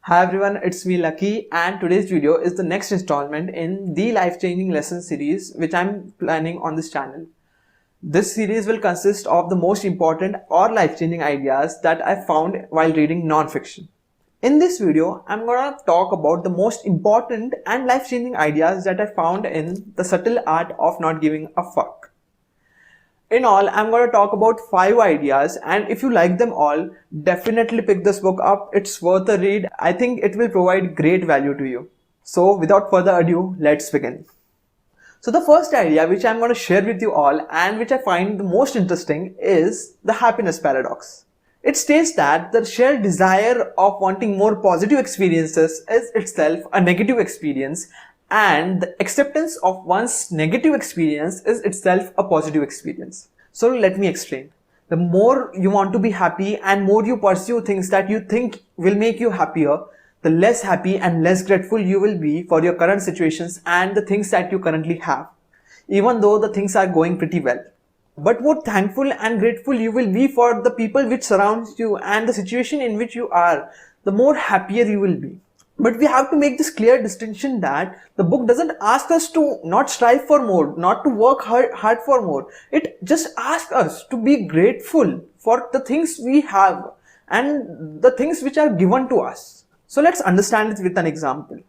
Hi everyone, it's me Lucky, and today's video is the next installment in the life-changing lesson series which I'm planning on this channel. This series will consist of the most important or life-changing ideas that I found while reading non-fiction. In this video, I'm gonna talk about the most important and life-changing ideas that I found in The Subtle Art of Not Giving a Fuck. In all, I'm going to talk about 5 ideas, and if you like them all, definitely pick this book up. It's worth a read. I think it will provide great value to you. So without further ado, let's begin. So the first idea which I'm going to share with you all and which I find the most interesting is the happiness paradox. It states that the shared desire of wanting more positive experiences is itself a negative experience, and the acceptance of one's negative experience is itself a positive experience. So let me explain. The more you want to be happy and more you pursue things that you think will make you happier, the less happy and less grateful you will be for your current situations and the things that you currently have, even though the things are going pretty well. But more thankful and grateful you will be for the people which surrounds you and the situation in which you are, the more happier you will be. But we have to make this clear distinction that the book doesn't ask us to not strive for more, not to work hard for more. It just asks us to be grateful for the things we have and the things which are given to us. So let's understand it with an example.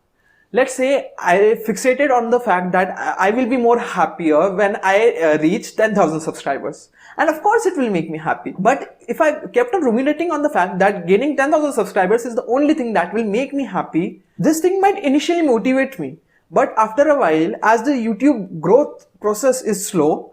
Let's say I fixated on the fact that I will be more happier when I reach 10,000 subscribers. And of course it will make me happy. But if I kept on ruminating on the fact that gaining 10,000 subscribers is the only thing that will make me happy, this thing might initially motivate me. But after a while, as the YouTube growth process is slow,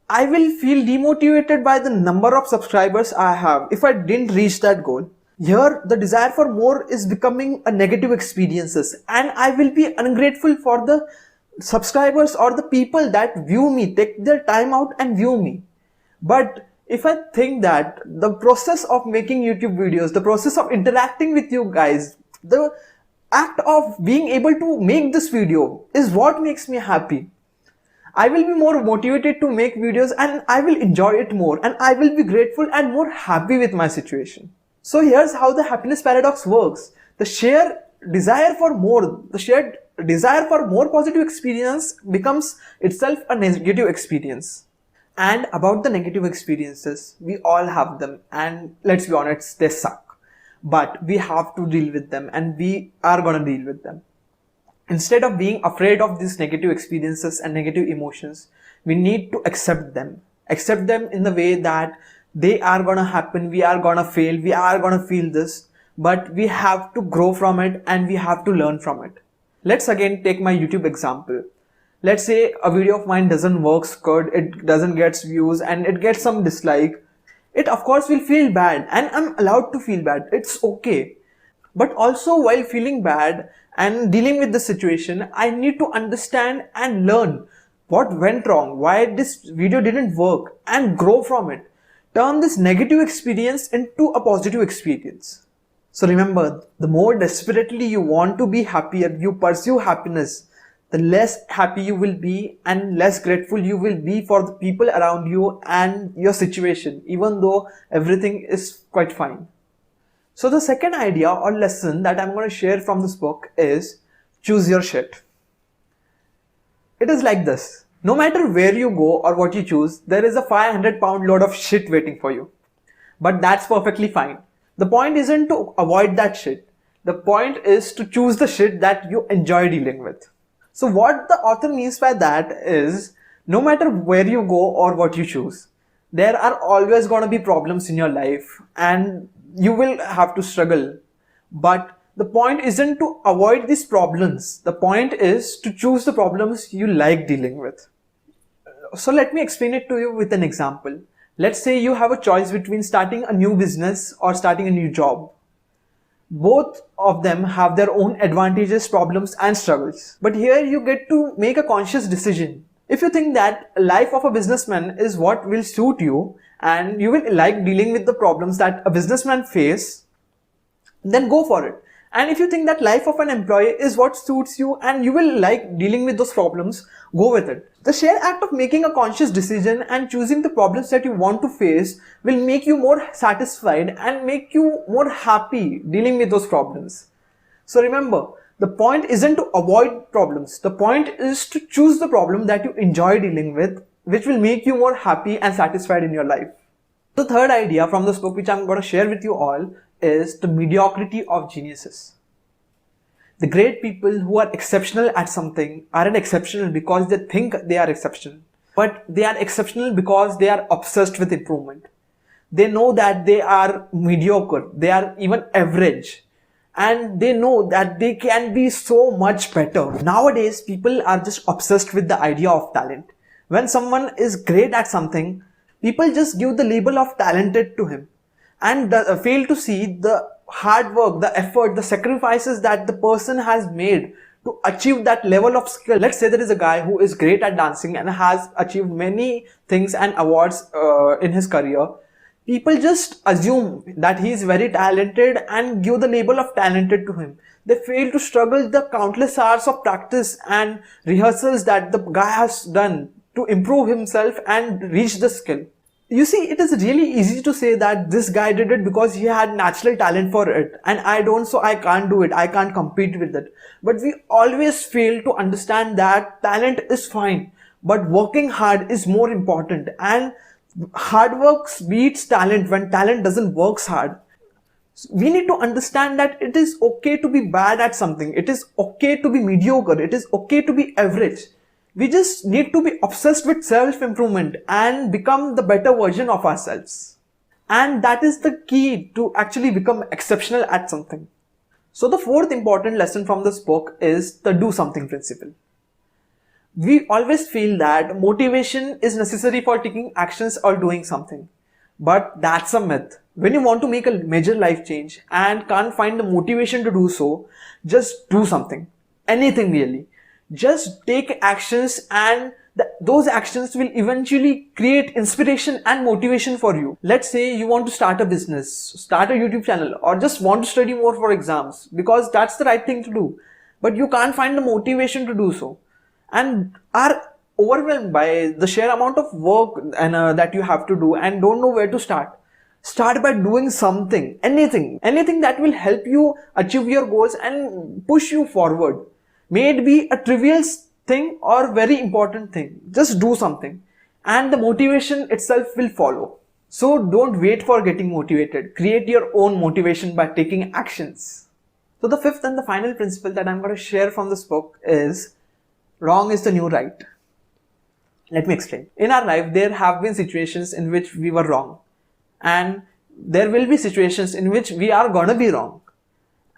I will feel demotivated by the number of subscribers I have if I didn't reach that goal. Here, the desire for more is becoming a negative experiences, and I will be ungrateful for the subscribers or the people that view me, take their time out and view me. But if I think that the process of making YouTube videos, the process of interacting with you guys, the act of being able to make this video is what makes me happy, I will be more motivated to make videos and I will enjoy it more and I will be grateful and more happy with my situation. So here's how the happiness paradox works. The shared desire for more, the shared desire for more positive experience becomes itself a negative experience. And about the negative experiences, we all have them, and let's be honest, they suck. But we have to deal with them, and we are gonna deal with them. Instead of being afraid of these negative experiences and negative emotions, we need to accept them. Accept them in the way that they are gonna happen, we are gonna fail, we are gonna feel this, but we have to grow from it and we have to learn from it. Let's again take my YouTube example. Let's say a video of mine doesn't work good, it doesn't get views and it gets some dislike. It of course will feel bad, and I'm allowed to feel bad, it's okay. But also while feeling bad and dealing with the situation, I need to understand and learn what went wrong, why this video didn't work, and grow from it. Turn this negative experience into a positive experience. So remember, the more desperately you want to be happier, you pursue happiness, the less happy you will be and less grateful you will be for the people around you and your situation, even though everything is quite fine. So the second idea or lesson that I'm going to share from this book is choose your shit. It is like this. No matter where you go or what you choose, there is a 500-pound load of shit waiting for you. But that's perfectly fine. The point isn't to avoid that shit. The point is to choose the shit that you enjoy dealing with. So what the author means by that is, no matter where you go or what you choose, there are always going to be problems in your life and you will have to struggle. But the point isn't to avoid these problems. The point is to choose the problems you like dealing with. So let me explain it to you with an example. Let's say you have a choice between starting a new business or starting a new job. Both of them have their own advantages, problems and struggles. But here you get to make a conscious decision. If you think that life of a businessman is what will suit you and you will like dealing with the problems that a businessman face, then go for it. And if you think that life of an employee is what suits you and you will like dealing with those problems, go with it. The sheer act of making a conscious decision and choosing the problems that you want to face will make you more satisfied and make you more happy dealing with those problems. So remember, the point isn't to avoid problems. The point is to choose the problem that you enjoy dealing with, which will make you more happy and satisfied in your life. The third idea from this book, which I'm going to share with you all, is the mediocrity of geniuses. The great people who are exceptional at something aren't exceptional because they think they are exceptional, but they are exceptional because they are obsessed with improvement. They know that they are mediocre, they are even average, and they know that they can be so much better. Nowadays, people are just obsessed with the idea of talent. When someone is great at something, people just give the label of talented to him and fail to see the hard work, the effort, the sacrifices that the person has made to achieve that level of skill. Let's say there is a guy who is great at dancing and has achieved many things and awards in his career. People just assume that he is very talented and give the label of talented to him. They fail to struggle the countless hours of practice and rehearsals that the guy has done to improve himself and reach the skill. You see, it is really easy to say that this guy did it because he had natural talent for it and I don't, so I can't do it, I can't compete with it. But we always fail to understand that talent is fine, but working hard is more important, and hard work beats talent when talent doesn't work hard. We need to understand that it is okay to be bad at something, it is okay to be mediocre, it is okay to be average. We just need to be obsessed with self-improvement and become the better version of ourselves. And that is the key to actually become exceptional at something. So the fourth important lesson from this book is the do something principle. We always feel that motivation is necessary for taking actions or doing something. But that's a myth. When you want to make a major life change and can't find the motivation to do so, just do something. Anything really. Just take actions, and those actions will eventually create inspiration and motivation for you. Let's say you want to start a business, start a YouTube channel, or just want to study more for exams because that's the right thing to do. But you can't find the motivation to do so and are overwhelmed by the sheer amount of work and that you have to do and don't know where to start. Start by doing something, anything that will help you achieve your goals and push you forward. May it be a trivial thing or very important thing. Just do something and the motivation itself will follow. So don't wait for getting motivated. Create your own motivation by taking actions. So the fifth and the final principle that I'm going to share from this book is wrong is the new right. Let me explain. In our life, there have been situations in which we were wrong, and there will be situations in which we are gonna be wrong.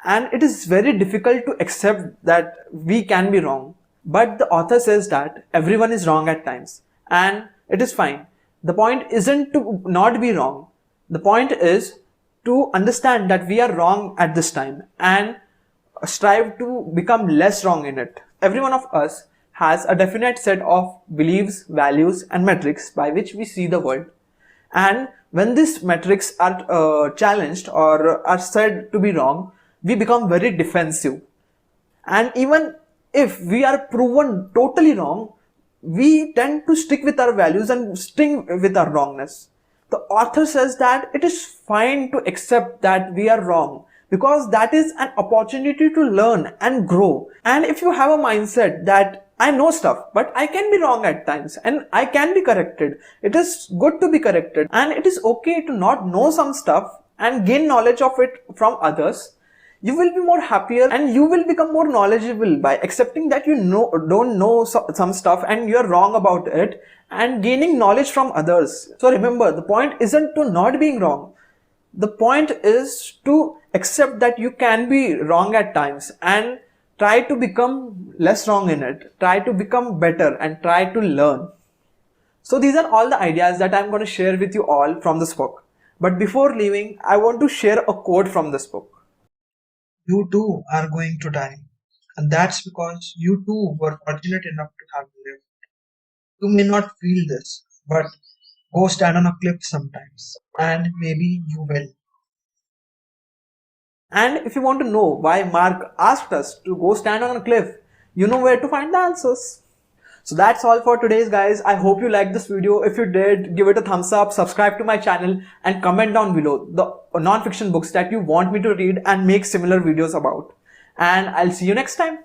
And it is very difficult to accept that we can be wrong. But the author says that everyone is wrong at times, and it is fine. The point isn't to not be wrong. The point is to understand that we are wrong at this time and strive to become less wrong in it. Every one of us has a definite set of beliefs, values, and metrics by which we see the world. And when these metrics are challenged or are said to be wrong, we become very defensive. And even if we are proven totally wrong, we tend to stick with our values and stick with our wrongness. The author says that it is fine to accept that we are wrong, because that is an opportunity to learn and grow. And if you have a mindset that I know stuff, but I can be wrong at times and I can be corrected, it is good to be corrected, and it is okay to not know some stuff and gain knowledge of it from others. You will be more happier and you will become more knowledgeable by accepting that you don't know some stuff and you're wrong about it, and gaining knowledge from others. So remember, the point isn't to not being wrong. The point is to accept that you can be wrong at times and try to become less wrong in it. Try to become better and try to learn. So these are all the ideas that I'm going to share with you all from this book. But before leaving, I want to share a quote from this book. You too are going to die. And that's because you too were fortunate enough to have lived. You may not feel this, but go stand on a cliff sometimes, and maybe you will. And if you want to know why Mark asked us to go stand on a cliff, you know where to find the answers. So that's all for today's guys. I hope you liked this video. If you did, give it a thumbs up, subscribe to my channel and comment down below the non-fiction books that you want me to read and make similar videos about. And I'll see you next time.